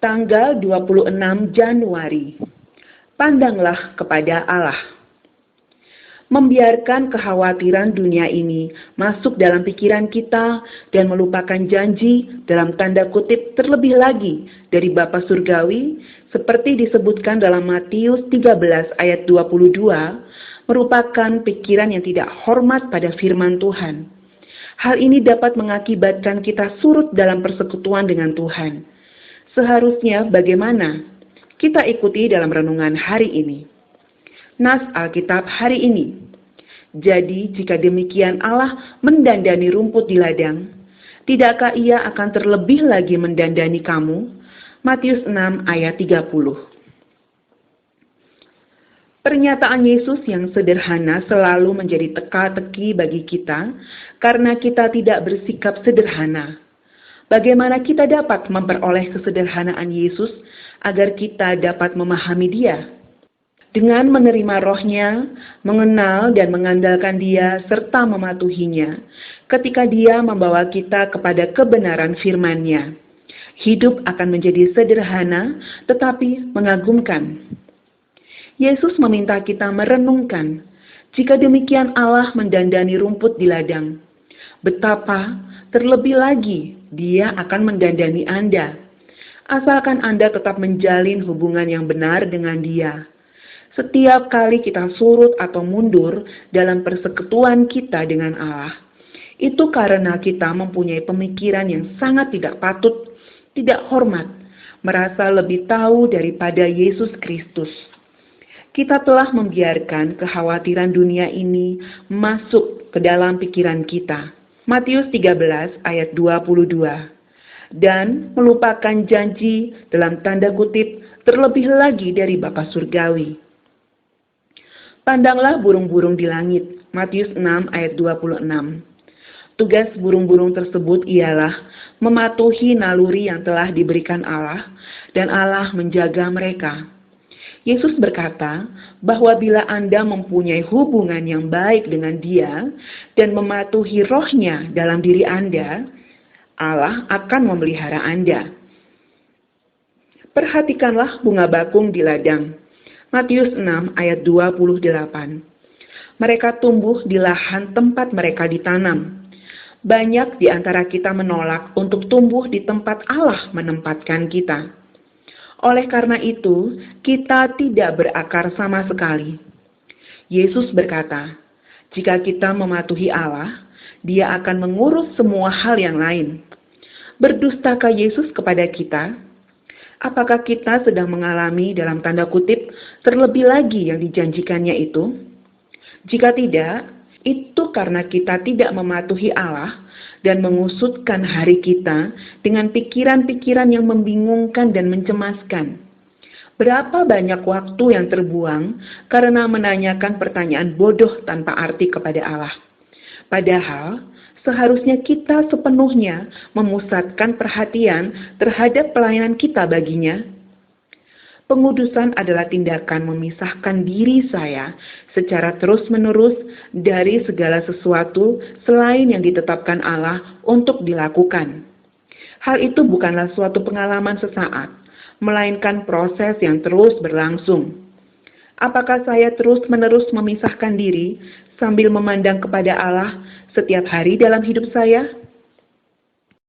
Tanggal 26 Januari. Pandanglah kepada Allah. Membiarkan kekhawatiran dunia ini masuk dalam pikiran kita dan melupakan janji dalam tanda kutip terlebih lagi dari Bapa Surgawi seperti disebutkan dalam Matius 13 ayat 22 merupakan pikiran yang tidak hormat pada firman Tuhan. Hal ini dapat mengakibatkan kita surut dalam persekutuan dengan Tuhan. Seharusnya bagaimana? Kita ikuti dalam renungan hari ini. Nas Alkitab hari ini. Jadi jika demikian Allah mendandani rumput di ladang, tidakkah Ia akan terlebih lagi mendandani kamu? Matius 6 ayat 30. Pernyataan Yesus yang sederhana selalu menjadi teka-teki bagi kita karena kita tidak bersikap sederhana. Bagaimana kita dapat memperoleh kesederhanaan Yesus agar kita dapat memahami Dia? Dengan menerima rohnya, mengenal dan mengandalkan Dia, serta mematuhinya, ketika Dia membawa kita kepada kebenaran firman-Nya. Hidup akan menjadi sederhana, tetapi mengagumkan. Yesus meminta kita merenungkan, jika demikian Allah mendandani rumput di ladang, betapa terlebih lagi Dia akan mendandani Anda, asalkan Anda tetap menjalin hubungan yang benar dengan Dia. Setiap kali kita surut atau mundur dalam persekutuan kita dengan Allah, itu karena kita mempunyai pemikiran yang sangat tidak patut, tidak hormat, merasa lebih tahu daripada Yesus Kristus. Kita telah membiarkan kekhawatiran dunia ini masuk ke dalam pikiran kita. Matius 13 ayat 22. Dan melupakan janji dalam tanda kutip terlebih lagi dari Bapa Surgawi. Pandanglah burung-burung di langit. Matius 6 ayat 26. Tugas burung-burung tersebut ialah mematuhi naluri yang telah diberikan Allah dan Allah menjaga mereka. Yesus berkata bahwa bila Anda mempunyai hubungan yang baik dengan Dia dan mematuhi rohnya dalam diri Anda, Allah akan memelihara Anda. Perhatikanlah bunga bakung di ladang. Matius 6 ayat 28. Mereka tumbuh di lahan tempat mereka ditanam. Banyak di antara kita menolak untuk tumbuh di tempat Allah menempatkan kita. Oleh karena itu, kita tidak berakar sama sekali. Yesus berkata, jika kita mematuhi Allah, Dia akan mengurus semua hal yang lain. Berdustakah Yesus kepada kita? Apakah kita sedang mengalami dalam tanda kutip terlebih lagi yang dijanjikannya itu? Jika tidak, itu karena kita tidak mematuhi Allah dan mengusutkan hari kita dengan pikiran-pikiran yang membingungkan dan mencemaskan. Berapa banyak waktu yang terbuang karena menanyakan pertanyaan bodoh tanpa arti kepada Allah. Padahal, seharusnya kita sepenuhnya memusatkan perhatian terhadap pelayanan kita baginya. Pengudusan adalah tindakan memisahkan diri saya secara terus-menerus dari segala sesuatu selain yang ditetapkan Allah untuk dilakukan. Hal itu bukanlah suatu pengalaman sesaat, melainkan proses yang terus berlangsung. Apakah saya terus-menerus memisahkan diri sambil memandang kepada Allah setiap hari dalam hidup saya?